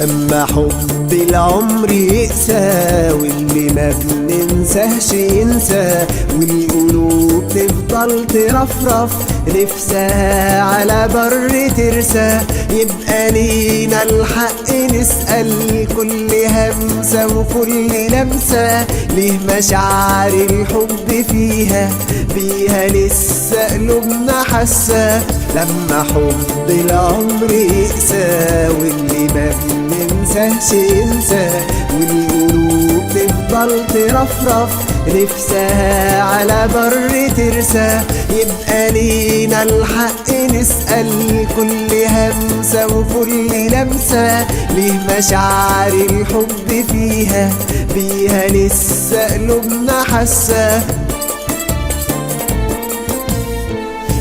لما حب العمر يقسى واللي ما بننساهش ينسى، والقلوب تفضل ترفرف نفسها على بر ترسى، يبقى لينا الحق نسأل كل همسة وكل لمسة ليه مشاعر الحب فيها لسه قلوبنا حاسة. لما حب العمر يقسى واللي ما بننساهش ينسى، والقلوب تفضل ترفرف نفسها على بر ترسى، يبقى لينا الحق نسأل كل همسة وكل لمسة ليه مشاعر الحب فيها لسه قلوبنا حاسة.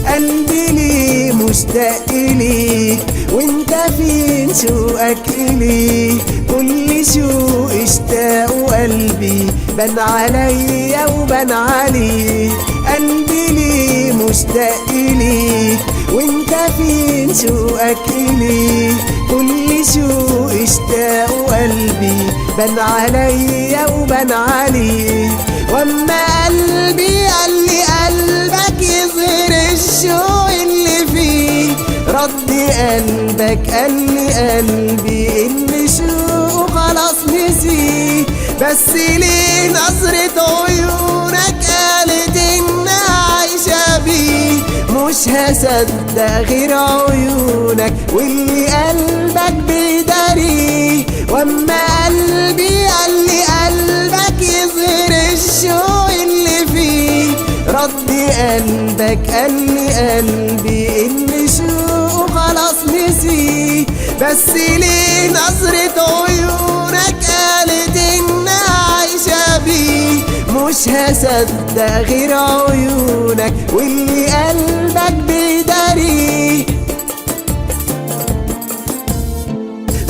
قلبي ليه مشتاق إليك وانت فين شوقك إليه، كل شوق اشتاق قلبي بان عليا وبان عليك. قلبي ليه مشتاق إليك وانت فين شوقك إليه، كل شوق اشتاق قلبي بان عليا وبان عليك. واما قلبي قال لي قلبك يظهر الشوق اللي فيه، رد قلبك قال لي قلبي ان شوقه خلاص نسيه. بس ليه نظرة عيونك قالت انها عايشة بيه، مش هصدق غير عيونك واللي قلبك بيداريه. واما قلبي قال لي قلبك يظهر الشوق اللي فيه، رد قلبك قال لي قلبي ان شوقه خلاص نسيه. بس ليه نظرة عيونك قالت انها عايشة بيه، مش هصدق غير عيونك واللي قلبك بيداريه.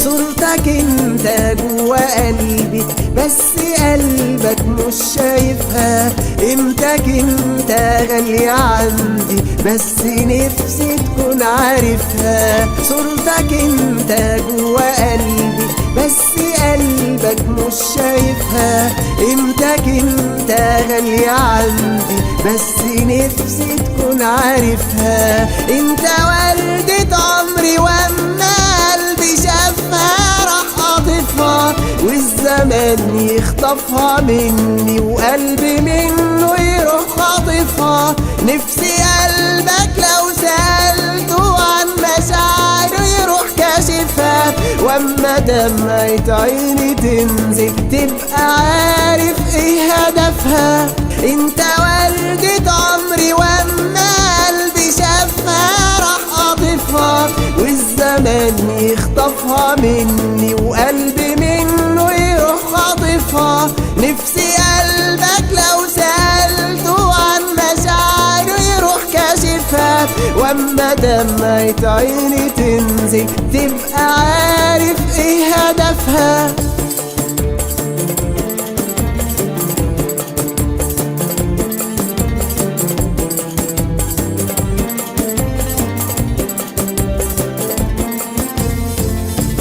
صورتك انت جوا قلبي بس قلبك مش شايفها، قيمتك انت غالية عندي بس نفسي تكون عارفها. صورتك انت جوا قلبي بس قلبك مش شايفها، قيمتك انت غالية عندي بس نفسي تكون عارفها. انت وردة عمري واما قلبي شافها راح قاطفها، والزمان يخطفها مني وقلبي منه يروح خاطفها. نفسي قلبك لو سألته عن مشاعره يروح كاشفها، واما دمعة عيني تنزل تبقى عارف ايه هدفها. انت وردة عمري واما قلبي شافها راح قاطفها، والزمان يخطفها مني وقلبي منه يروح خاطفها. نفسي قلبك لو سألته عن مشاعره يروح كاشفها، واما دمعة عيني تنزل تبقى عارف ايه هدفها.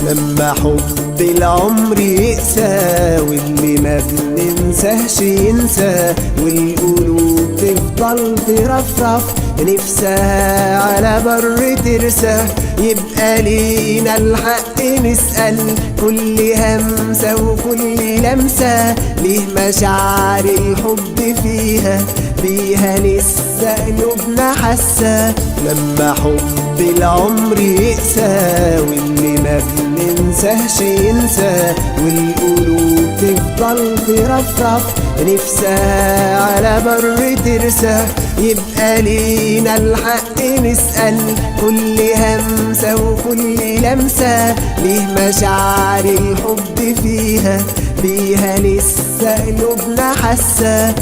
لما حب العمر يقسى واللي ما بننساهش ينسى، والقلوب تفضل ترفرف نفسها على بر ترسى، يبقى لينا الحق نسأل كل همسة وكل لمسة ليه مشاعر الحب فيها لسه قلوبنا حاسة. لما حب العمر يقسى واللي ما بننساهش ينسى، والقلوب تفضل ترفرف نفسها على بر ترسى، يبقى لينا الحق نسأل كل همسة وكل لمسة ليه مشاعر الحب فيها لسه قلوبنا حاسة.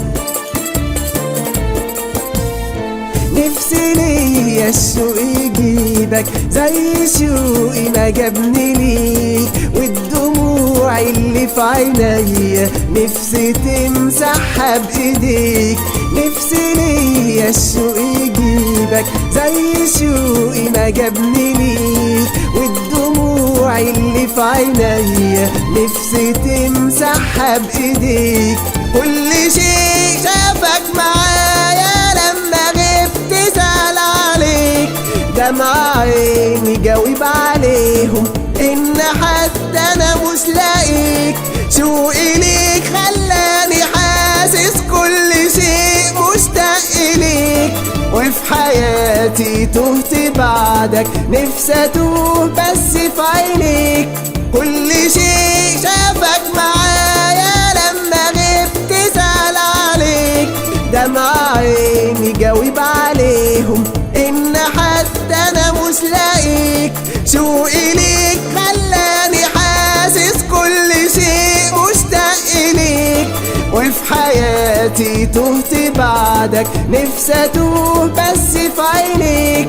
نفسي ليا الشوق يجيبك زي شوقي ما جابني ليك، والدموع اللي في عينيا نفسي تمسحها بايديك. نفسي ليا الشوق يجيبك زي شوقي ما جابني ليك، والدموع الدموع اللي في عينيا نفسي تمسحها بايديك. كل شيء شافك معايا لما غبت سأل عليك، دمع عيني جاوب عليهم ان حتى انا مش لاقيك. شوقي ليك خلاني حاسس كل شيء مشتاق ليك، وفي حياتي تهت بعدك نفسي اتوه بس في عينيك. كل شيء شافك معايا لما غبت سأل عليك، دمع عيني جاوب عليهم ان حتى انا مش لاقيك. شوقي ليك خلاني حاسس كل شيء مشتاق ليك، وفي حياتي تهت بعدك نفسي اتوه بس في عينيك.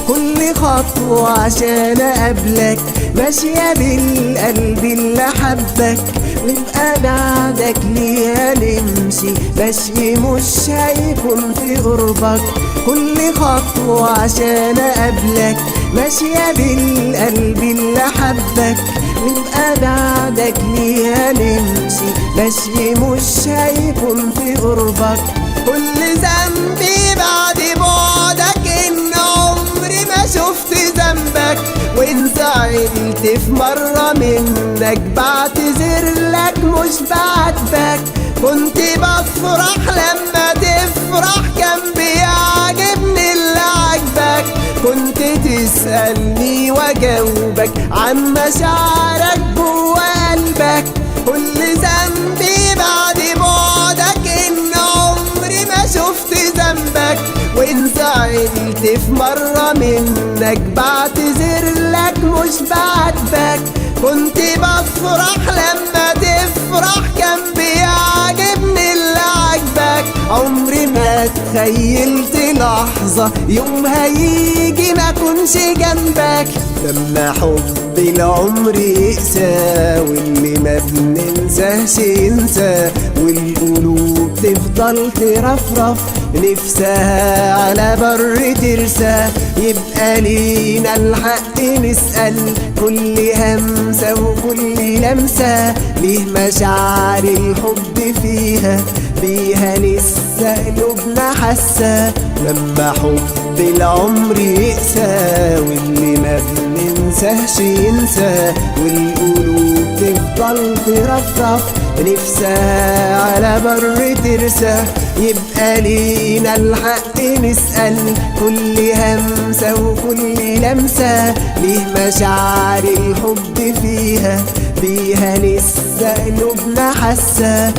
كل خطوة عشان اقابلك ماشية بالقلب اللي حبك، ونبقى بعدك ليها نمشي ماشي مش هيكون في قربك. كل خطوة عشان اقابلك ماشية بالقلب اللي حبك، ونبقى بعدك ليها نمشي ماشي مش هيكون في قربك. كل ذنبي بعد بعدك ان عمري ما شفت ذنبك، وان زعلت في مرة منك بعتذر لك مش بعاتبك. كنت بفرح لما تفرح كان بيعجبني اللي عجبك، كنت تسألني واجاوبك عن مشاعرك جوا قلبك. كل ذنبي بعد بعدك ان عمري ما شفت ذنبك، وان زعلت في مرة منك بعتذر لك مش بعاتبك. كنت بفرح لما تفرح كان بيعجبني اللي عجبك، عمري ما تخيلت لحظة يوم هيجي ما كنش جنبك. لما حب العمر يقسى واللي ما بننساهش ينسى، والقلوب تفضل ترفرف نفسها على بر ترسى، يبقى لينا الحق نسأل كل همسة وكل لمسة ليه مشاعر الحب فيها، بيها لسه قلوبنا حاسة. لما حب العمر يقسى واللي ما بننساهش ينسى، والقلوب تفضل ترفرف نفسها على بر ترسى، يبقى لينا الحق نسأل كل همسة وكل لمسة ليه مشاعر الحب فيها، بيها لسه قلوبنا حاسة.